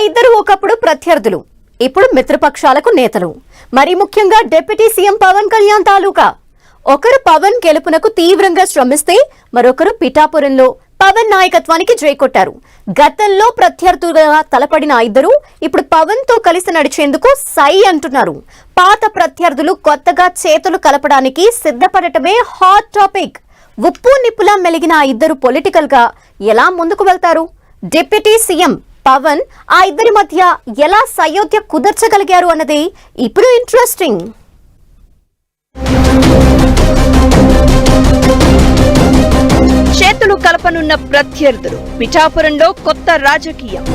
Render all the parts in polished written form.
ఇద్దరు ఒకప్పుడు ప్రత్యర్థులు, ఇప్పుడు మిత్రపక్షాలకు నేతలు. మరి ముఖ్యంగా డిప్యూటీ సీఎం పవన్ కళ్యాణ్ తాలూకా ఒకరు పవన్ గెలుపునకు తీవ్రంగా శ్రమిస్తే మరొకరు పిఠాపురంలో పవన్ నాయకత్వానికి జై కొట్టారు. గతంలో ప్రత్యర్థులుగా తలపడిన ఇద్దరు ఇప్పుడు పవన్ తో కలిసి నడిచేందుకు సై అంటున్నారు. పాత ప్రత్యర్థులు కొత్తగా చేతులు కలపడానికి సిద్ధపడటమే హాట్ టాపిక్. ఉప్పు నిప్పులా మెలిగిన ఆ ఇద్దరు పొలిటికల్ గా ఎలా ముందుకు వెళ్తారు? డిప్యూటీ సీఎం పవన్ ఆ ఇద్దరి మధ్య ఎలా సయోధ్య కుదర్చగలిగారు అన్నది ఇప్పుడు ఇంట్రెస్టింగ్. చేతులు కలపనున్న ప్రత్యర్థులు, పిఠాపురంలో కొత్త రాజకీయం.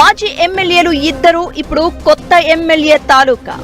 మాజీ ఎమ్మెల్యేలు ఇద్దరు ఇప్పుడు కొత్త ఎమ్మెల్యే తాలూకా.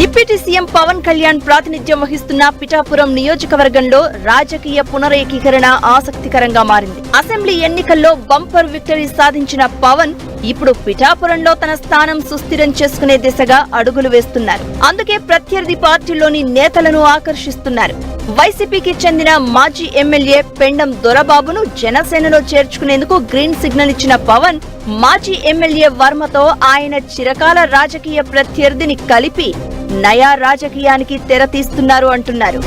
డిప్యూటీ సీఎం పవన్ కళ్యాణ్ ప్రాతినిధ్యం వహిస్తున్న పిఠాపురం నియోజకవర్గంలో రాజకీయ పునరేకీకరణ ఆసక్తికరంగా మారింది. అసెంబ్లీ ఎన్నికల్లో బంపర్ విక్టరీ సాధించిన పవన్ ఇప్పుడు పిఠాపురంలో తన స్థానం సుస్థిరం చేసుకునే దిశగా అడుగులు వేస్తున్నారు. అందుకే ప్రత్యర్థి పార్టీలోని నేతలను ఆకర్షిస్తున్నారు. వైసీపీకి చెందిన మాజీ ఎమ్మెల్యే పెండం దొరబాబును జనసేనలో చేర్చుకునేందుకు గ్రీన్ సిగ్నల్ ఇచ్చిన పవన్ మాజీ ఎమ్మెల్యే వర్మతో ఆయన చిరకాల రాజకీయ ప్రత్యర్థిని కలిపి నయా రాజకీయానికి తెర తీస్తున్నారు అంటున్నారు.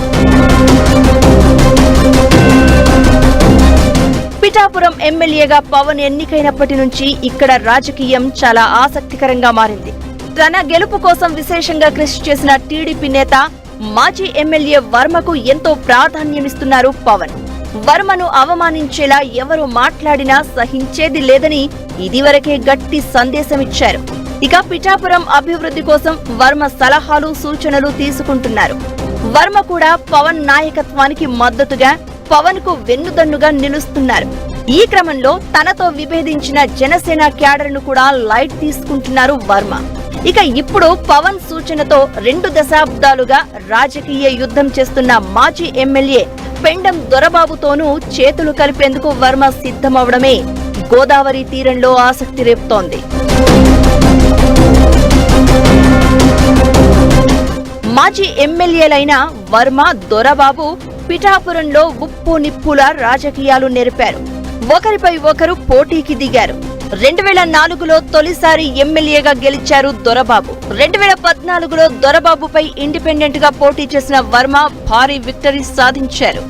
పిఠాపురం ఎమ్మెల్యేగా పవన్ ఎన్నికైనప్పటి నుంచి ఇక్కడ రాజకీయం చాలా ఆసక్తికరంగా మారింది. తన గెలుపు కోసం విశేషంగా కృషి చేసిన టీడీపీ నేత మాజీ ఎమ్మెల్యే వర్మకు ఎంతో ప్రాధాన్యమిస్తున్నారు పవన్. వర్మను అవమానించేలా ఎవరు మాట్లాడినా సహించేది లేదని ఇదివరకే గట్టి సందేశమిచ్చారు. ఇక పిఠాపురం అభివృద్ధి కోసం వర్మ సలహాలు సూచనలు తీసుకుంటున్నారు. వర్మ కూడా పవన్ నాయకత్వానికి మద్దతుగా పవన్ కు వెన్నుదన్నుగా నిలుస్తున్నారు. ఈ క్రమంలో తనతో విభేదించిన జనసేన క్యాడర్ ను కూడా లైట్ తీసుకుంటున్నారు వర్మ. ఇక ఇప్పుడు పవన్ సూచనతో 2 దశాబ్దాలుగా రాజకీయ యుద్ధం చేస్తున్న మాజీ ఎమ్మెల్యే పెండం దొరబాబుతోనూ చేతులు కలిపేందుకు వర్మ సిద్ధమవడమే గోదావరి తీరంలో ఆసక్తి రేపుతోంది. మాజీ ఎమ్మెల్యేలైన వర్మ, దొరబాబు పిఠాపురంలో ఉప్పు నిప్పుల రాజకీయాలు నెరిపారు. ఒకరిపై ఒకరు పోటీకి దిగారు. 2004లో తొలిసారి ఎమ్మెల్యేగా గెలిచారు దొరబాబు. 2014లో దొరబాబుపై ఇండిపెండెంట్ గా పోటీ చేసిన వర్మ భారీ విక్టరీ సాధించారు.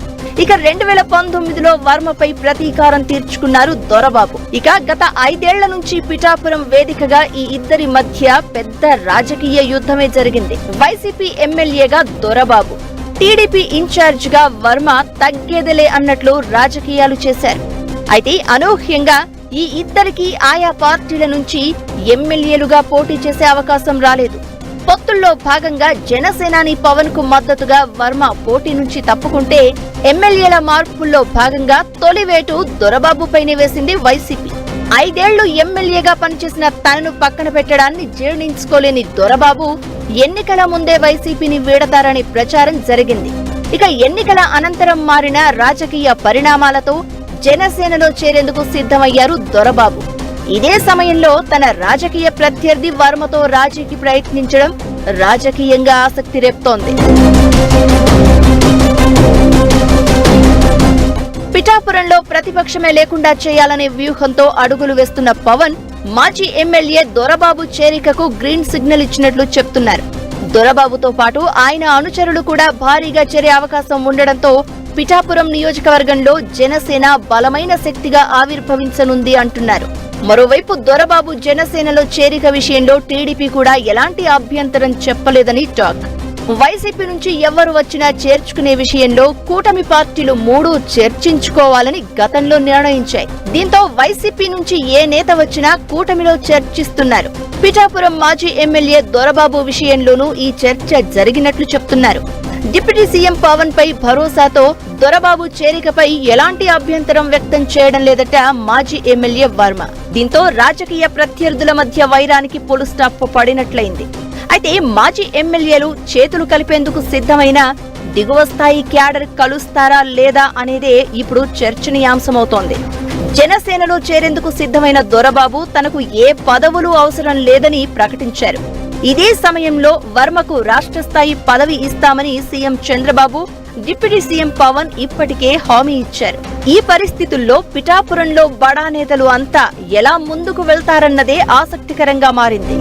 ఇక 2019లో వర్మపై ప్రతీకారం తీర్చుకున్నారు దొరబాబు. ఇక గత 5 ఏళ్ల నుంచి పిఠాపురం వేదికగా ఈ ఇద్దరి మధ్య పెద్ద రాజకీయ యుద్ధమే జరిగింది. వైసీపీ ఎమ్మెల్యేగా దొరబాబు, టీడీపీ ఇన్ఛార్జ్ గా వర్మ తగ్గేదలే అన్నట్లు రాజకీయాలు చేశారు. అయితే అనూహ్యంగా ఈ ఇద్దరికి ఆయా పార్టీల నుంచి ఎమ్మెల్యేలుగా పోటీ చేసే అవకాశం రాలేదు. పొత్తుల్లో భాగంగా జనసేనాని పవన్ కు మద్దతుగా వర్మ పోటీ నుంచి తప్పుకుంటే, ఎమ్మెల్యేల మార్పుల్లో భాగంగా తొలివేటు దొరబాబుపైనే వేసింది వైసీపీ. 5 ఏళ్లు ఎమ్మెల్యేగా పనిచేసిన తనను పక్కన పెట్టడాన్ని జీర్ణించుకోలేని దొరబాబు ఎన్నికల ముందే వైసీపీని వీడతారనే ప్రచారం జరిగింది. ఇక ఎన్నికల అనంతరం మారిన రాజకీయ పరిణామాలతో జనసేనలో చేరేందుకు సిద్ధమయ్యారు దొరబాబు. ఇదే సమయంలో తన రాజకీయ ప్రత్యర్థి వర్మతో రాజీకి ప్రయత్నించడం రాజకీయంగా ఆసక్తి రేపుతోంది. పిఠాపురంలో ప్రతిపక్షమే లేకుండా చేయాలనే వ్యూహంతో అడుగులు వేస్తున్న పవన్ మాజీ ఎమ్మెల్యే దొరబాబు చేరికకు గ్రీన్ సిగ్నల్ ఇచ్చినట్లు చెప్తున్నారు. దొరబాబుతో పాటు ఆయన అనుచరులు కూడా భారీగా చేరే అవకాశం ఉండడంతో పిఠాపురం నియోజకవర్గంలో జనసేన బలమైన శక్తిగా ఆవిర్భవించనుంది అంటున్నారు. మరోవైపు దొరబాబు జనసేనలో చేరిక విషయంలో టీడీపీ కూడా ఎలాంటి అభ్యంతరం చెప్పలేదని టాక్. వైసీపీ నుంచి ఎవరు వచ్చినా చేర్చుకునే విషయంలో కూటమి పార్టీలు 3 చర్చించుకోవాలని గతంలో నిర్ణయించాయి. దీంతో వైసీపీ నుంచి ఏ నేత వచ్చినా కూటమిలో చర్చిస్తున్నారు. పిఠాపురం మాజీ ఎమ్మెల్యే దొరబాబు విషయంలోనూ ఈ చర్చ జరిగినట్లు చెప్తున్నారు. డిప్యూటీ సీఎం పవన్ పై భరోసాతో దొరబాబు చేరికపై ఎలాంటి అభ్యంతరం వ్యక్తం చేయడం లేదట మాజీ ఎమ్మెల్యే వర్మ. దీంతో రాజకీయ ప్రత్యర్థుల మధ్య వైరానికి పులు స్టాప్ పడినట్లయింది. అయితే మాజీ ఎమ్మెల్యేలు చేతులు కలిపేందుకు సిద్ధమైన దిగువ స్థాయి క్యాడర్ కలుస్తారా లేదా అనేదే ఇప్పుడు చర్చనీయాంశమవుతోంది. జనసేనలో చేరేందుకు సిద్ధమైన దొరబాబు తనకు ఏ పదవులు అవసరం లేదని ప్రకటించారు. ఇదే సమయంలో వర్మకు రాష్ట్ర స్థాయి పదవి ఇస్తామని CM Chandrababu deputy CM Pawan ఇప్పటికే హామీ ఇచ్చారు. ఈ పరిస్థితుల్లో పిఠాపురంలో బడా నేతలు అంతా ఎలా ముందుకు వెళ్తారన్నదే ఆసక్తికరంగా మారింది.